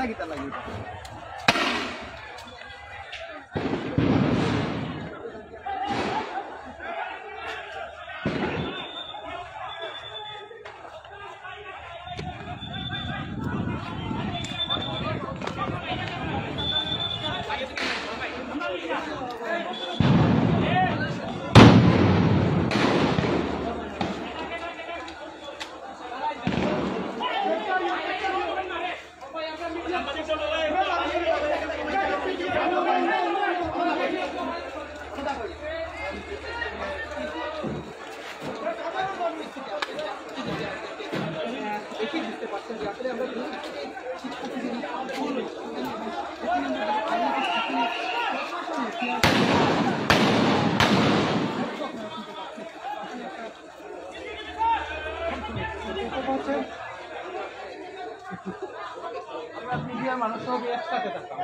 Kita lagi. মিডিয়ার মানুষ সব একসাথে থাকতাম।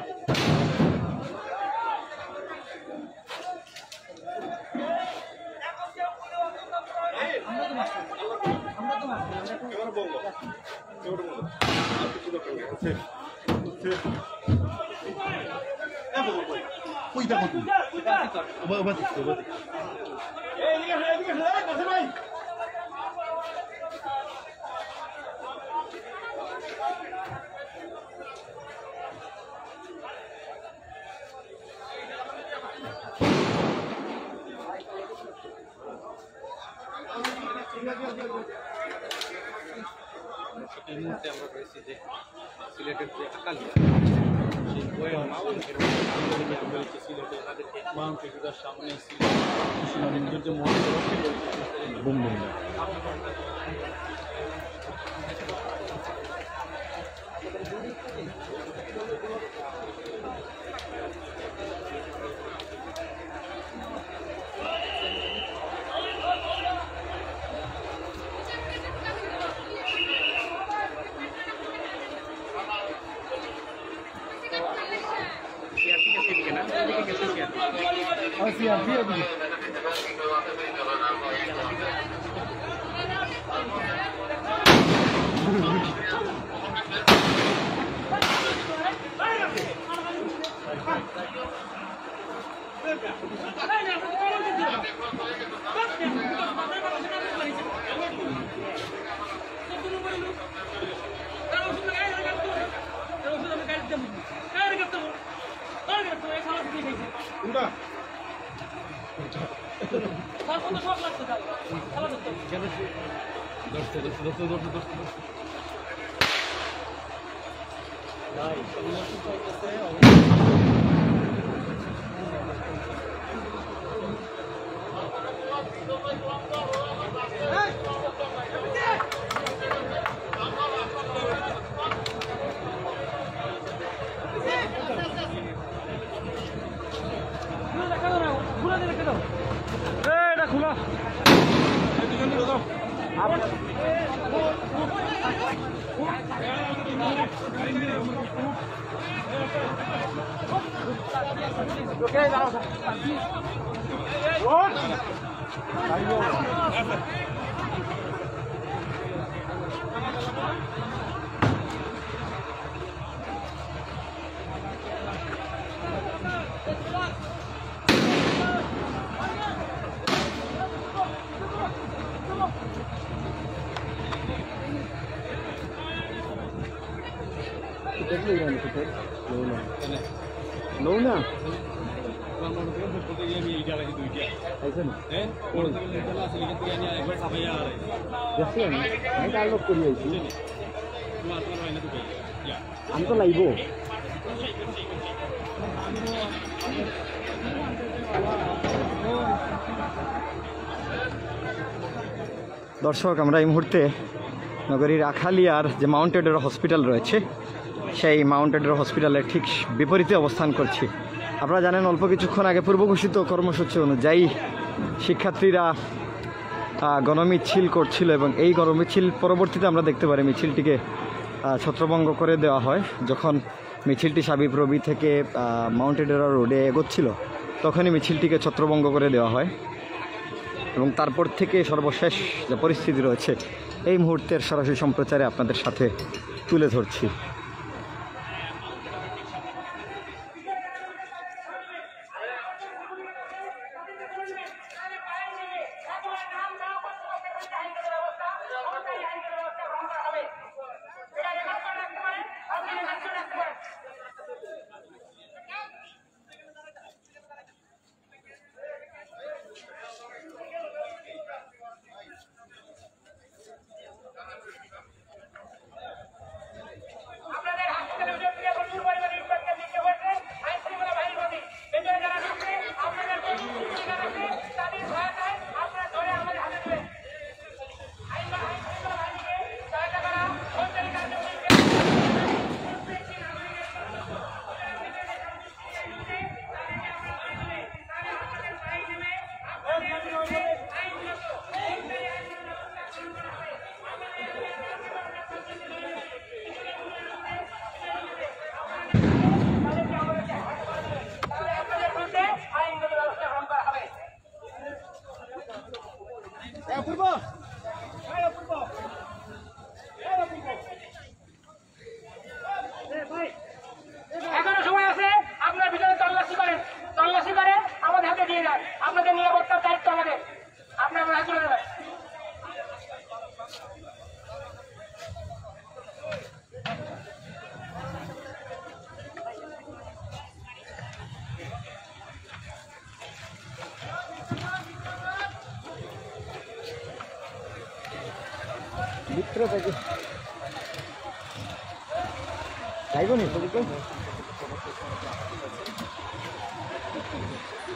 এই মুহূর্তে আমরা রয়েছি যে সিলেটের যে আকালিয়া সেই সিলেটে তাদেরকে মাউন্টের সামনে সিলেটের যে মন্দির আমি তো লাইব দর্শক, আমরা এই মুহূর্তে নগরীর আখালিয়ার যে মাউন্টেড হসপিটাল রয়েছে সেই মাউন্টেড হসপিটালের ঠিক বিপরীতে অবস্থান করছি। আপনারা জানেন, অল্প কিছুক্ষণ আগে পূর্ব ঘোষিত কর্মসূচি অনুযায়ী শিক্ষার্থীরা গণমিছিল করছিল এবং এই গণমিছিল পরবর্তীতে আমরা দেখতে পারি মিছিলটিকে ছত্রভঙ্গ করে দেওয়া হয়। যখন মিছিলটি সাবিপ্রবি থেকে মাউন্টেডেরা রোডে এগোচ্ছিল তখনই মিছিলটিকে ছত্রভঙ্গ করে দেওয়া হয় এবং তারপর থেকে সর্বশেষ যে পরিস্থিতি রয়েছে এই মুহূর্তের সরাসরি সম্প্রচারে আপনাদের সাথে তুলে ধরছি। এখনো সময় আছে, আপনার ভিতরে তল্লাশি করেন, তল্লাশি করে আমাদের হাতে দিয়ে যান। আপনাদের নিরাপত্তার দায়িত্ব আমাদের, আপনার হাতে তুলে দেবেন।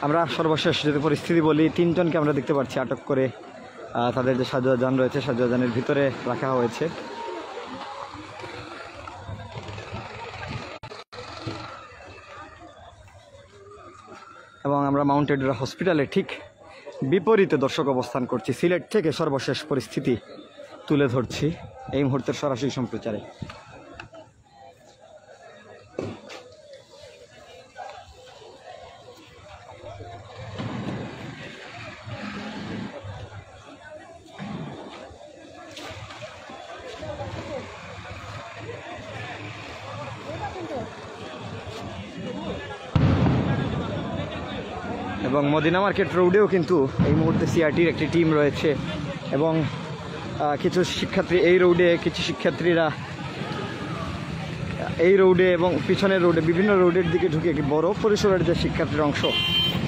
আমরা সর্বশেষ যদি পরিস্থিতি বলি, 3 জনকে আমরা দেখতে পাচ্ছি আটক করে তাদের যে সাজোয়াজান রয়েছে সাজোয়াজানের ভিতরে রাখা হয়েছে। এবং আমরা মাউন্টেড হসপিটালে ঠিক বিপরীতে দর্শক অবস্থান করছি। সিলেট থেকে সর্বশেষ পরিস্থিতি তুলে ধরছি এই মুহূর্তের সরাসরি সম্প্রচারে। এবং মদিনা মার্কেট রোডেও কিন্তু এই মুহূর্তে সিআরটির একটি টিম রয়েছে এবং কিছু শিক্ষার্থী এই রোডে, কিছু শিক্ষার্থীরা এই রোডে এবং পিছনের রোডে বিভিন্ন রোডের দিকে ঢুকে বড় পরিসরের যে শিক্ষার্থীর অংশ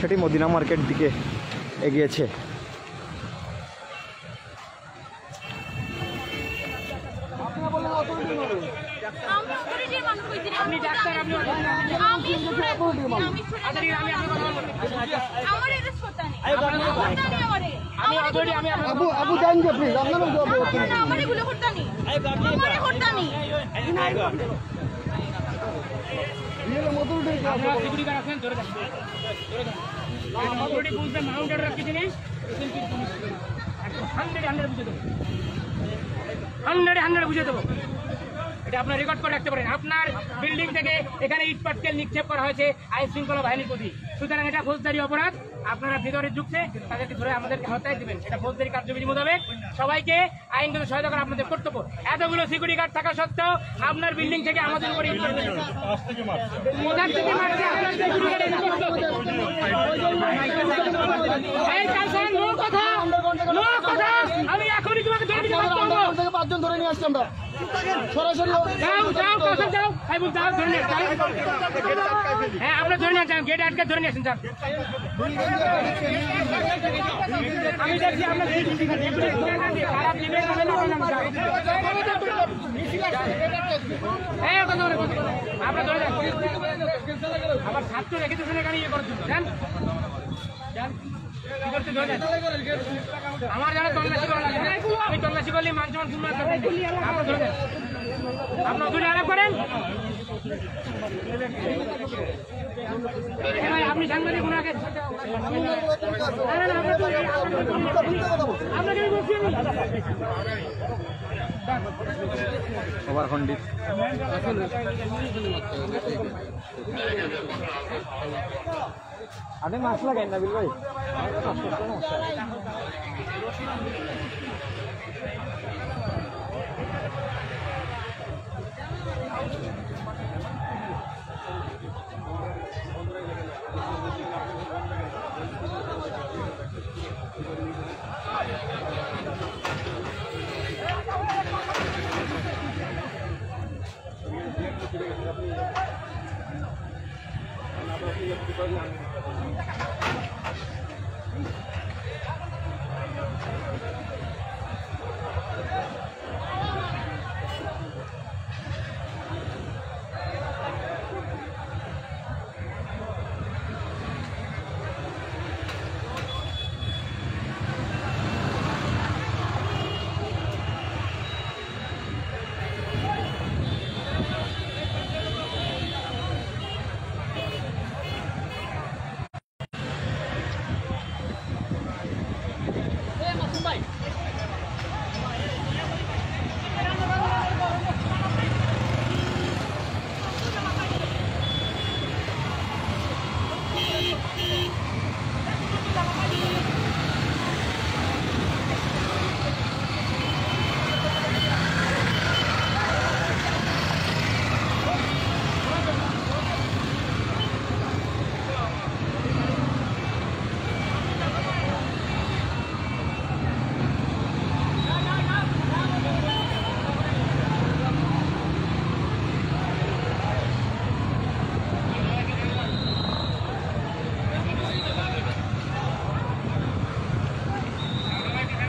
সেটি মদিনা মার্কেট দিকে এগিয়েছে। আমি স্টুডেন্টের মানুষ কইছি আপনি ডাক্তার, আপনি আমি স্টুডেন্ট আমি আমি কথা বলবো আমার এটা ছোট নেই আমারে আমি অলরেডি আমি আপু আপু জান যে প্লিজ আপনারা আমারে গুলো করতে নেই আমারে করতে নেই আপনারা সিকিউরিটি গার্ড আছেন, ধরে যান, ধরে যান। অলরেডি বুঝতে মাউন্টেড রাখছি জিনিস 100 বুঝে দেবো, 100 বুঝে দেবো। এটা আপনার রেকর্ড করে রাখতে পারেন। আপনার বিল্ডিং থেকে এখানে ইট পাটকেল নিক্ষেপ করা হয়েছে আইন শৃঙ্খলা বাহিনীর প্রতি, সুতরাং এটা ফৌজদারি অপরাধ। আপনারা ভিতরে ঢুকছে তাদেরকে ধরে আমাদেরকে হত্যায় দিবেন, এটা ফৌজদারি কার্যবিধি মোতাবেক সবাইকে আইনগত সহায়তা করা আপনাদের কর্তব্য। এতগুলো সিকিউরিটি গার্ড থাকা সত্ত্বেও আপনার বিল্ডিং থেকে আমাদের উপরে ইট পাটকেল কোথার থেকে মারছে আপনার সিকিউরিটি গার্ড? এটা করতে হবে। এই কালসান নো কথা, নো কথা। আমি এখনই তোমাকে ধরে নিয়ে আসতে পারবো। 5জন ধরে নিয়ে আসছি আমরা সরাসরি যাও যাও কালসান যাও, ভাই বল যাও, ধরে নিয়ে যাও। হ্যাঁ আমরা ধরে নিয়ে যান, গেট আটকে ধরে নিয়ে আসেন যান। আমি দেখছি আপনার খারাপ দিবেন আপনার ধরে যান। আমার ছাত্র রেখে দিচ্ছেন এখানে ইয়ে করার জন্য, যান যান। কি করতে ধরে যান? আমার যারা তল্লাশি করা লাগে, আমি তল্লাশি করলে মান সম্মান শুনবো। আপনার ধরে যান, আপনার দুটো আলাপ করেন। ভাই আপনি সাংবাদিক ওনাকে আপনাকে বলছি ওভারখণ্ডিত আপনি মাছ লাগাই নাবিল ভাই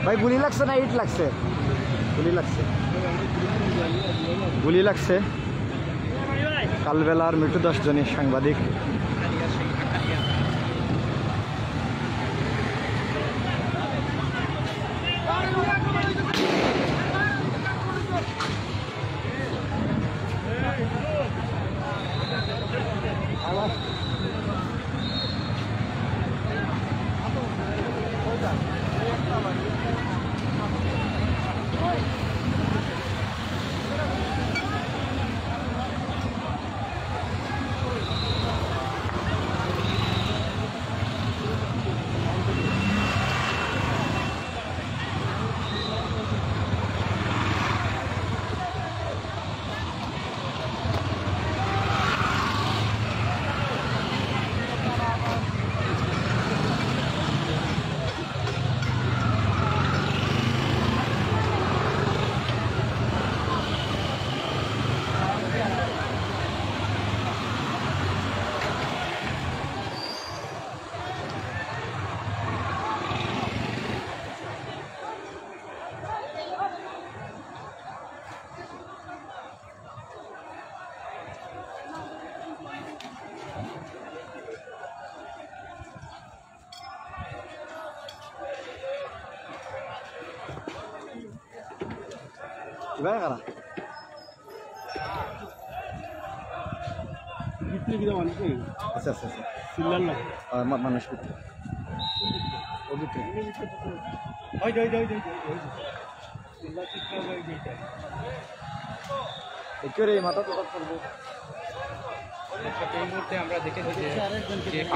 ভাই গুলি লাগছে না ইট লাগছে? গুলি লাগছে, গুলি লাগছে। কালবেলার মৃত্যু 10 জনের সাংবাদিক। এবার কারা আচ্ছা আচ্ছা আচ্ছা মানুষ মাথা তো করবো এই মুহূর্তে আমরা দেখেছি যে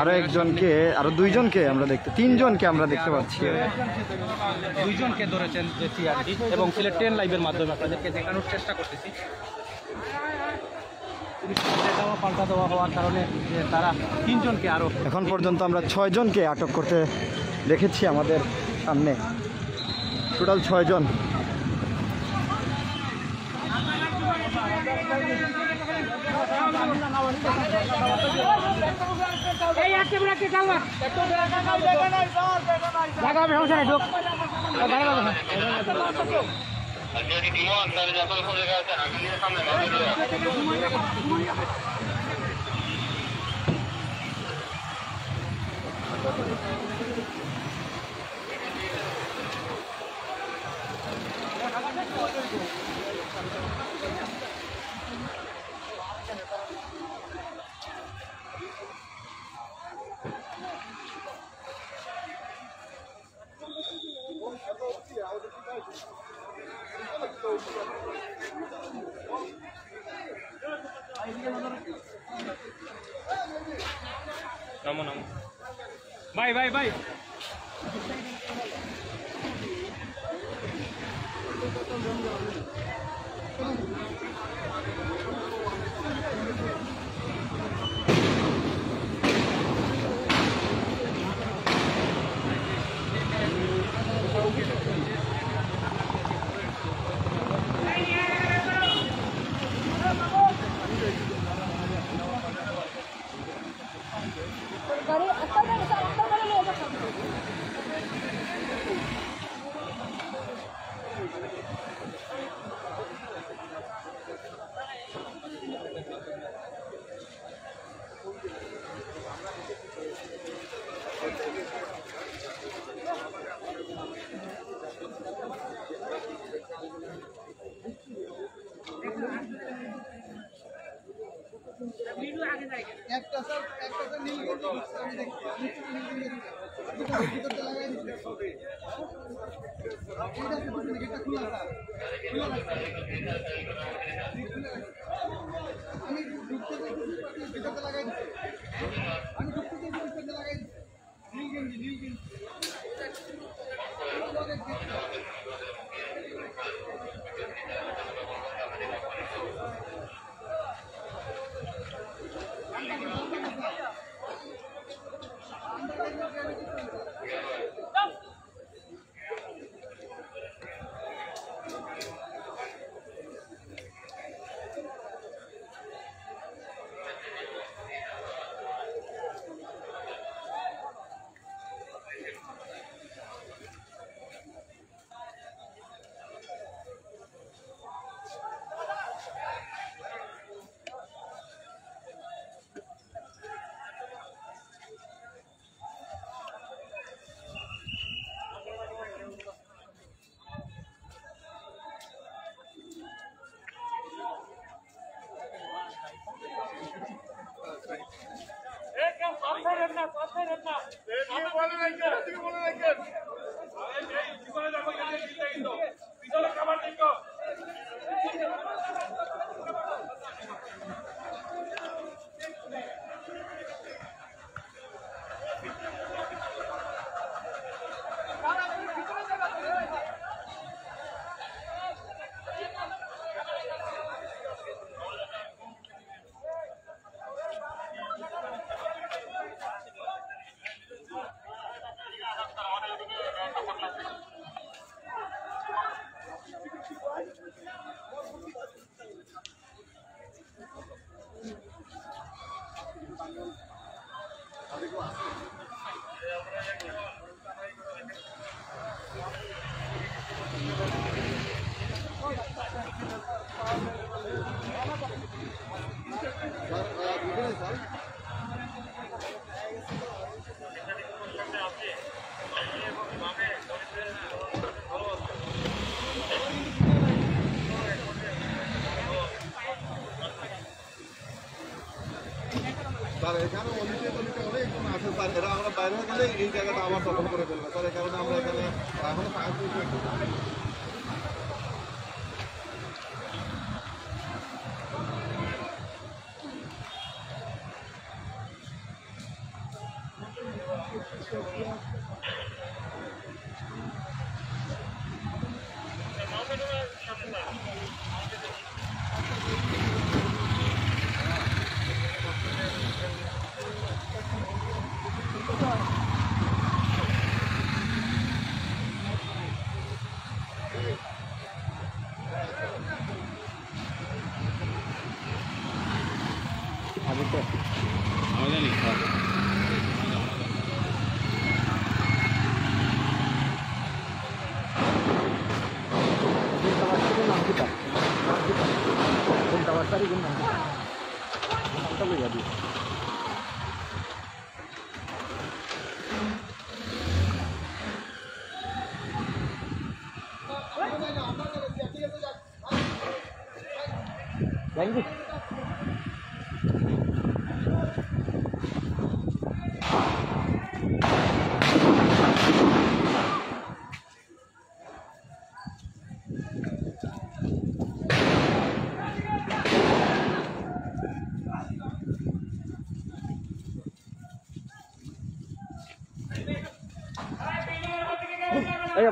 আরো একজনকে আরো দুইজনকে আমরা তিনজনকে আমরা দেখতে পাচ্ছি দুইজনকে ধরেছেন যে সিআরডি এবং সিলেট 10 লাইভের মাধ্যমে আপনাদেরকে দেখানোর চেষ্টা করতেছি দেওয়া পাল্টা দেওয়া হওয়ার কারণে যে তারা তিনজনকে আরো এখন পর্যন্ত আমরা 6 জনকে আটক করতে দেখেছি আমাদের সামনে টোটাল 6 জন এই আজকে বলে কি কালবা জায়গা হবে সমস্যা নাই ঢোক গাড়ি বাবা যদি ডিমন তাহলে যত কোন জায়গা আছে আগের সামনে নামো নামো ভাই ভাই ভাই গাড়ি একটা গাড়ি নিয়ে যাচ্ছি আর এখানে অলিতে গলিতে অনেকজন আছে স্যার, এরা আমরা বাইরে গেলে এই জায়গাটা আবার দখল করে ফেলবে স্যার, এই কারণে আমরা এখানে এখনো সাহায্য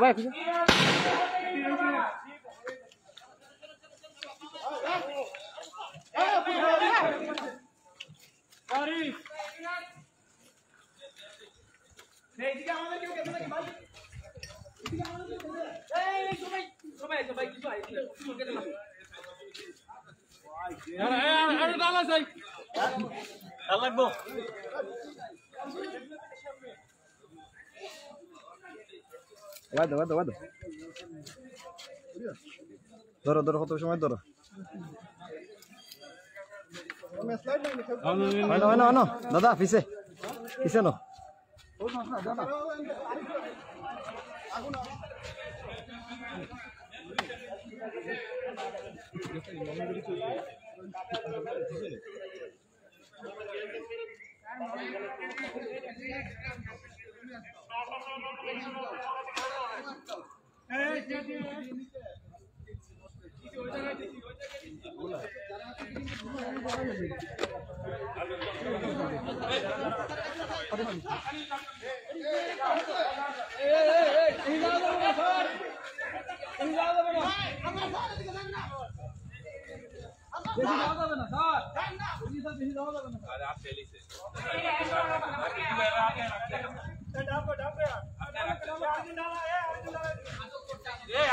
ভাই লাগবো ধরো কত সময় ধরো দাদা পিছে নো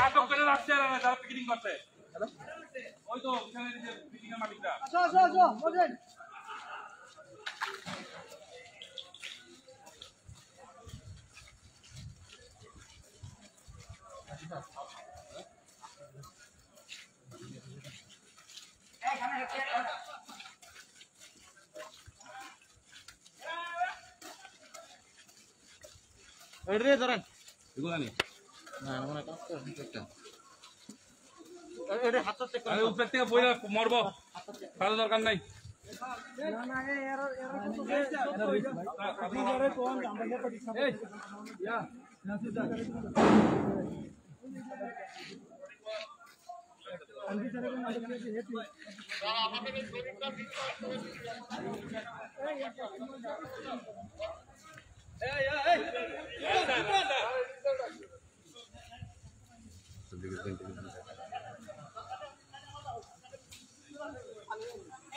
আটক করে রাখছে যারা পিকেটিং করছে ওই তো পিকেটিং এর মালিকরা ধরেন এগুলো নেই উপর থেকে বই মরবো তাহলে দরকার নাই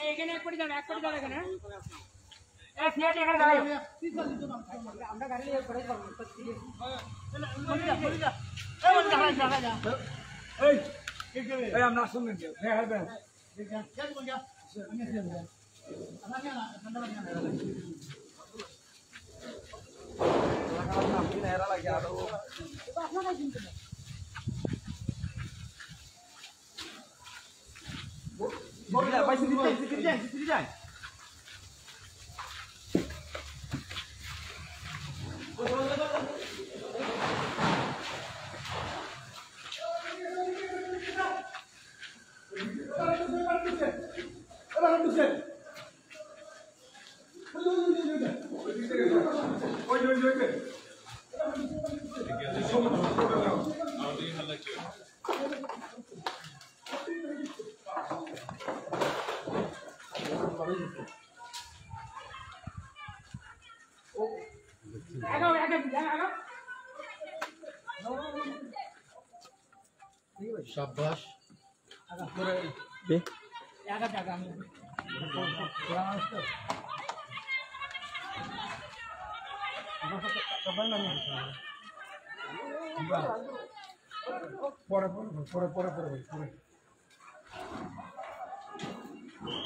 এখানে এক কোটি দাঁড়া এখানে এখানে দাঁড়াই আমরা গাড়ি নিয়ে করে আমরা শুনবেন কে?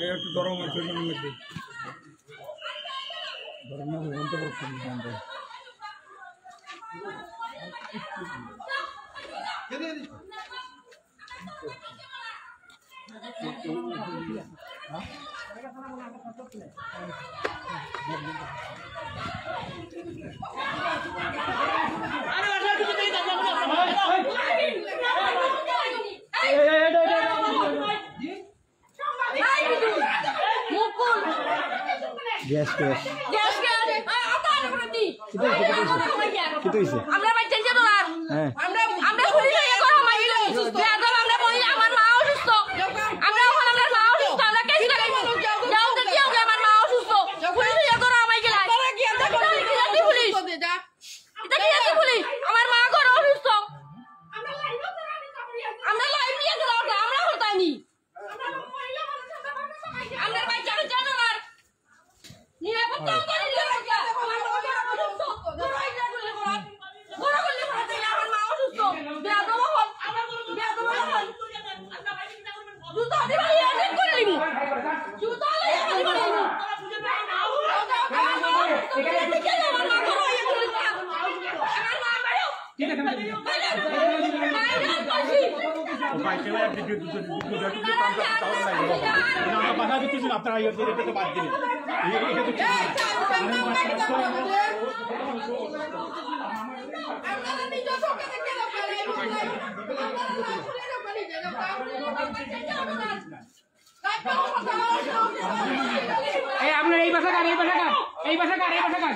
একটু গরম আছে মধ্যে গরম না অন্ত গ্যাস গ্যাস গ্যাস গ্যাস আপনার করে দি কি তো হইছে? আমরা ভাই চেঞ্জ করো না হ্যাঁ আমরা পুলিশ হয়ে করো মাইল বেয়াদব আমরা বলি আমার মা অসুস্থ আমরা ওখানে আমার মা অসুস্থ আমরা কেস লাগাইবো যাও তো দিও আমার মা অসুস্থ পুলিশ হয়ে করো আমায় গেলা তোরা কি আমরা পুলিশ এটা কি পুলিশ আমার মা করো অসুস্থ আমরা লাইভ নিয়ে গেলাম আমরা হতানি আমরা ভাই জানো জানো আর নিরাপত্তা করে দিও আমার মা অসুস্থ তোরাই না বলে বড় করলে ভালো আমার মা অসুস্থ বেয়াদব হল বেয়াদব হল জুতা দিবা ইয়ার করে লিবি জুতা লইয়া করে লিবি এখানে কে আমার মা করো ইয়া করে আমার মা মারো ঠিক আছে বাধা দিচ্ছেন আপনারা এটা তো বাদ দিলেন এই আপনার এই বাসা কার এই বাসা কার এই বাসা কার এই বাসা কার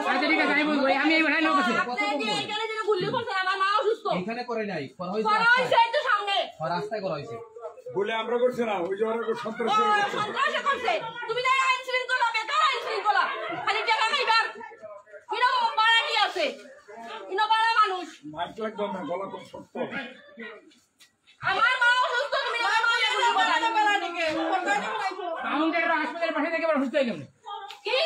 আচ্ছা ঠিক আছে আমি বলবো আমি এই বাসায় লোক আছে এখানে যেন গুল্লি করছে আমার মা অসুস্থ এখানে করে নাই করা করা হইছে এই তো সামনে রাস্তায় করা হয়েছে বলে আমরা করছি না ওই যে ওরা সন্ত্রাস সন্ত্রাস করছে তুমি না আইন শৃঙ্খলা বেকার আইন শৃঙ্খলা খালি টাকা খাইবা কিনো বাড়ানি আছে কিনো বাড়া মানুষ মাইক লাগবে না গলা খুব শক্ত আমার মা অসুস্থ তুমি না মাকে গুলি করা বাড়ানিকে আমাদের হাসপাতালের পাশে থেকে সুস্থ হয়ে গেল কি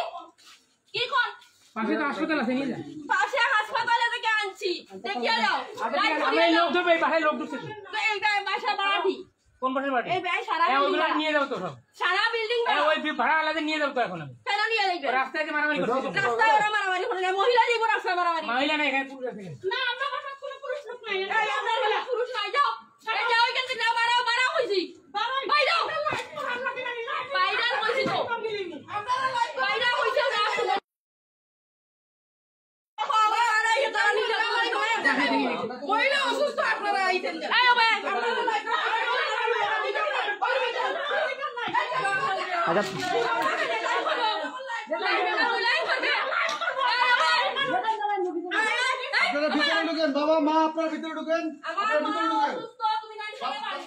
কি কোন পাশে তো হাসপাতাল আছে নিয়ে যান পাশে হাসপাতালে থেকে আনছি দেখিয়ে দাও আমরা এই লোক ধরবে এই বাসায় লোক ঢুকছে তো এই বাসা বাড়াটি কোন বাসায় বাড়ি এই ভাই সারা ওগুলো নিয়ে যাও তো সব সারা বিল্ডিং ওই ভাড়া আলাদা নিয়ে যাও তো এখন আমি কেন নিয়ে যাইবে রাস্তায় যে মারামারি করছে রাস্তায় ওরা মারামারি করে না মহিলা দিব রাস্তায় মারামারি মহিলা না এখানে পুরুষ আছে না আমরা বাসা কোনো পুরুষ লোক নাই এই আপনার বেলা পুরুষ নাই যাও আরে যাও এখান থেকে যাও মারাও মারাও হইছি বাইরাও বাইরাও হইছি তো আমরা বাইরাও হইছে না শুনো মহিলা অসুস্থ আপনারা আইতেন এই ভাই আচ্ছা আপনারা ভিতরে ঢুকেন বাবা মা আপনারা ভিতরে ঢুকেন আমার আপনারা মা ভিতরে ঢুকেন অসুস্থ তুমি না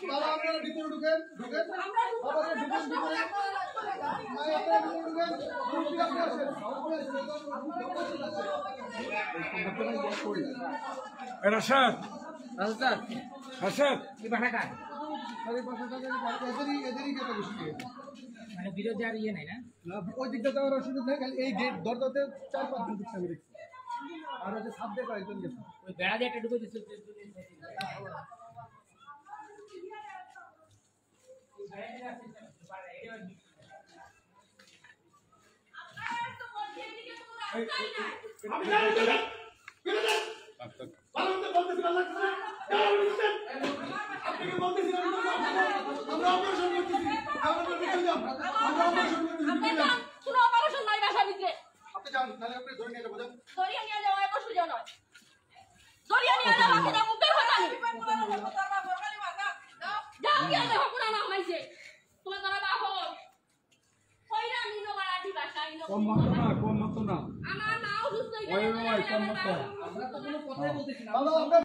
বাবা আপনারা ভিতরে ঢুকেন ঢুকেন আমরা বাবা ঢুকেন ভিতরে মা আপনারা ভিতরে ঢুকেন উপরে আসেন রাশাদ রাশাদ এই বাসা কার আরে পাশে টাকা এদেরই কথা বেশি মানে বিরোধী আর ইয়ে নাই না না ওই দিকটা তো অসুবিধা থাকে এই গেট দরজাতে 4-5 জন ঢুকছে আমি দেখছি আর ওই যে সাপ দিয়ে কয়েকজন গেছে ওই বেড়া দিয়ে একটা ঢুকে দিচ্ছে শুনো অপারেশন নাই বাসা ভিতরে আপনি যান নালে আপনি ধরে নিয়ে যাবো যান দরিয়া নিয়ে যাওয়া এত সুযোগ নয় দরিয়া নিয়ে যাওয়া সেটা মুখের কথা নেই যাও গিয়ে দেখো পুরা নাম মাইছে তোমার তারা বাপ কইরা নিনো মারাঠি ভাষা ইনো কম মত না আমার মা অসুস্থ ওই কম এখানে কম আমরা তো কোনো কথাই বলতেছি না